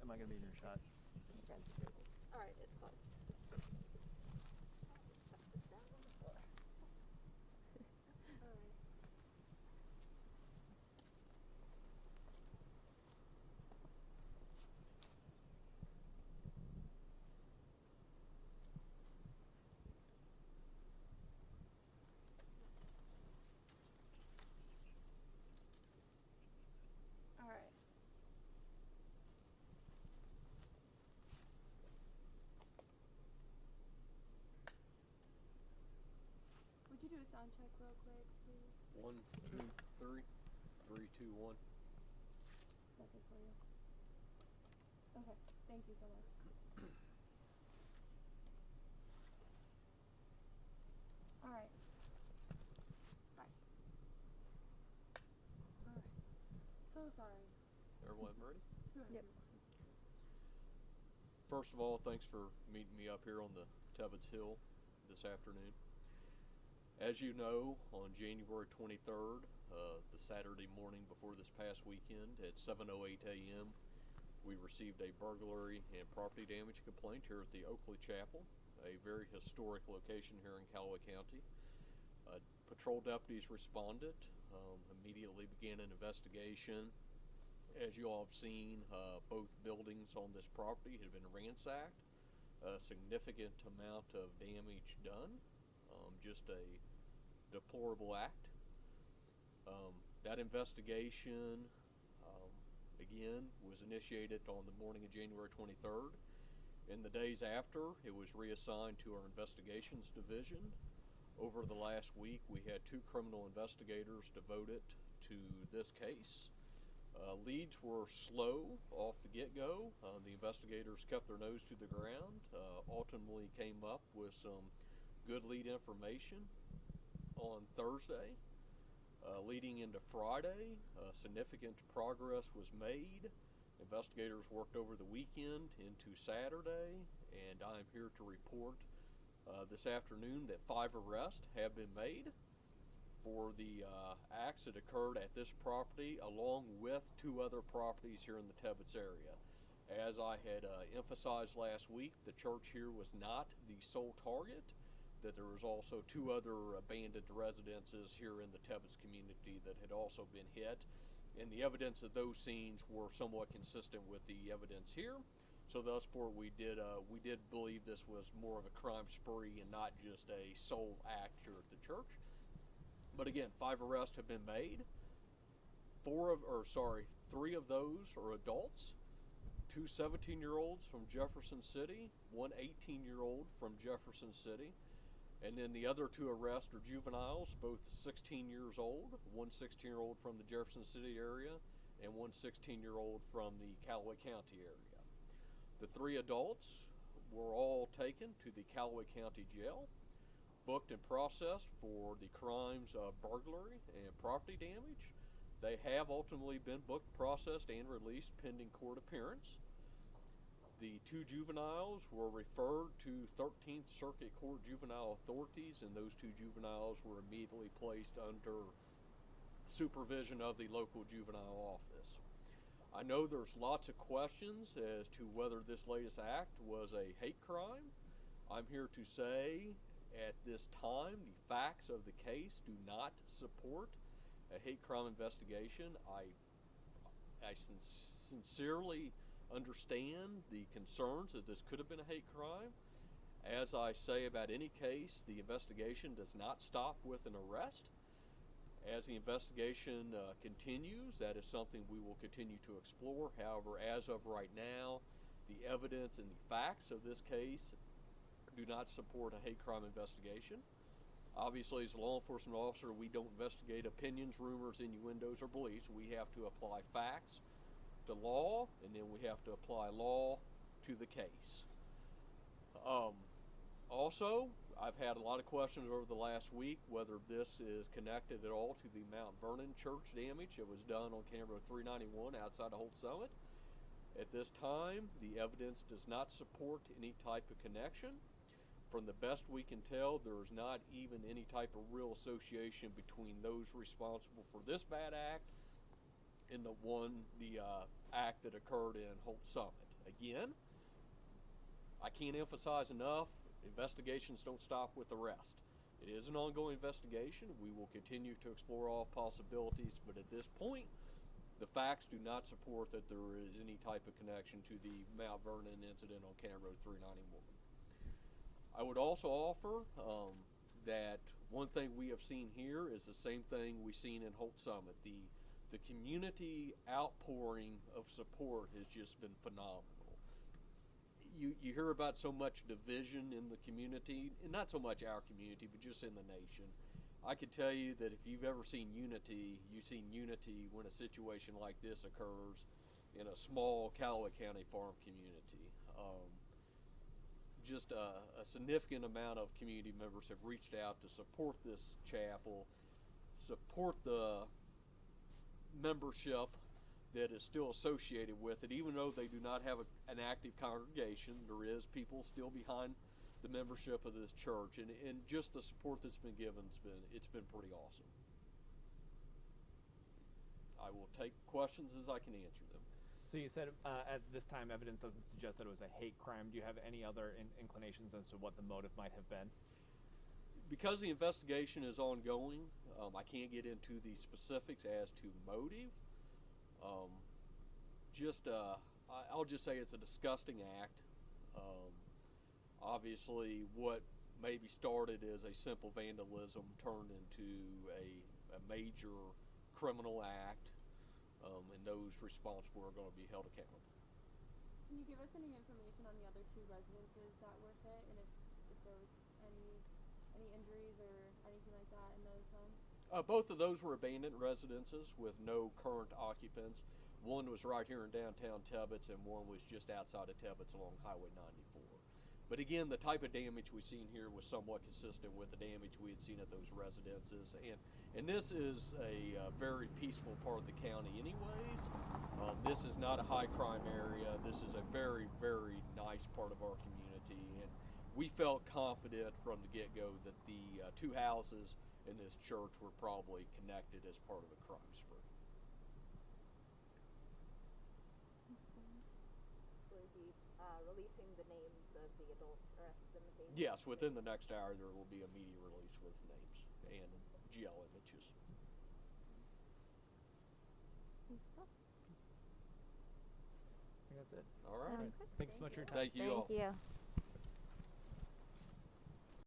am I going to be in your shot? All right, it's close. Put this down on the floor. All right. All right. Would you do a sound check real quick, please? 1, 2, 3, 3, 2, 1. Nothing for you. Okay, thank you so much. All right. Bye. All right. So sorry. Everyone ready? Yep. First of all, thanks for meeting me up here on the Tebbets Hill this afternoon. As you know, on January 23rd, the Saturday morning before this past weekend at 7:08 a.m., we received a burglary and property damage complaint here at the Oakley Chapel, a very historic location here in Callaway County. Patrol deputies responded, immediately began an investigation. As you all have seen, both buildings on this property had been ransacked. A significant amount of damage done. Just a deplorable act. That investigation, again, was initiated on the morning of January 23rd. In the days after, it was reassigned to our investigations division. Over the last week, we had 2 criminal investigators devoted to this case. Leads were slow off the get-go. The investigators kept their nose to the ground, ultimately came up with some good lead information on Thursday. Leading into Friday, significant progress was made. Investigators worked over the weekend into Saturday, and I'm here to report this afternoon that 5 arrests have been made for the acts that occurred at this property, along with 2 other properties here in the Tebbets area. As I had emphasized last week, the church here was not the sole target, that there was also 2 other abandoned residences here in the Tebbets community that had also been hit, and the evidence of those scenes were somewhat consistent with the evidence here. So thus far, we did believe this was more of a crime spree and not just a sole act here at the church. But again, 5 arrests have been made. 3 of those are adults. 2 17-year-olds from Jefferson City, 1 18-year-old from Jefferson City, and then the other 2 arrests are juveniles, both 16 years old, 1 16-year-old from the Jefferson City area, and 1 16-year-old from the Callaway County area. The 3 adults were all taken to the Callaway County Jail, booked and processed for the crimes of burglary and property damage. They have ultimately been booked, processed, and released pending court appearance. The 2 juveniles were referred to 13th Circuit Court juvenile authorities, and those 2 juveniles were immediately placed under supervision of the local juvenile office. I know there's lots of questions as to whether this latest act was a hate crime. I'm here to say, at this time, the facts of the case do not support a hate crime investigation. I sincerely understand the concerns that this could have been a hate crime. As I say about any case, the investigation does not stop with an arrest. As the investigation continues, that is something we will continue to explore. However, as of right now, the evidence and the facts of this case do not support a hate crime investigation. Obviously, as a law enforcement officer, we don't investigate opinions, rumors, innuendos, or beliefs. We have to apply facts to law, and then we have to apply law to the case. Also, I've had a lot of questions over the last week whether this is connected at all to the Mount Vernon church damage that was done on County Road 391 outside of Holt Summit. At this time, the evidence does not support any type of connection. From the best we can tell, there is not even any type of real association between those responsible for this bad act and the act that occurred in Holt Summit. Again, I can't emphasize enough, investigations don't stop with arrest. It is an ongoing investigation. We will continue to explore all possibilities, but at this point, the facts do not support that there is any type of connection to the Mount Vernon incident on County Road 391. I would also offer that one thing we have seen here is the same thing we've seen in Holt Summit. The community outpouring of support has just been phenomenal. You hear about so much division in the community, and not so much our community, but just in the nation. I can tell you that if you've ever seen unity, you've seen unity when a situation like this occurs in a small Callaway County farm community. Just a significant amount of community members have reached out to support this chapel, support the membership that is still associated with it, even though they do not have an active congregation. There is people still behind the membership of this church, and just the support that's been given, it's been pretty awesome. I will take questions as I can answer them. So you said at this time evidence doesn't suggest that it was a hate crime. Do you have any other inclinations as to what the motive might have been? Because the investigation is ongoing, I can't get into the specifics as to motive. I'll just say it's a disgusting act. Obviously, what maybe started as a simple vandalism turned into a major criminal act, and those responsible are going to be held accountable. Can you give us any information on the other two residences that were hit, and if there was any injuries or anything like that in those homes? Both of those were abandoned residences with no current occupants. One was right here in downtown Tebbets, and one was just outside of Tebbets along Highway 94. But again, the type of damage we've seen here was somewhat consistent with the damage we had seen at those residences. And this is a very peaceful part of the county anyways. This is not a high crime area. This is a very, very nice part of our community. And we felt confident from the get-go that the two houses in this church were probably connected as part of a crime spree. Will you be releasing the names of the adults arrested in the case? Yes, within the next hour there will be a media release with names and GL images. I think that's it. All right. Thanks so much for your time. Thank you all. Thank you.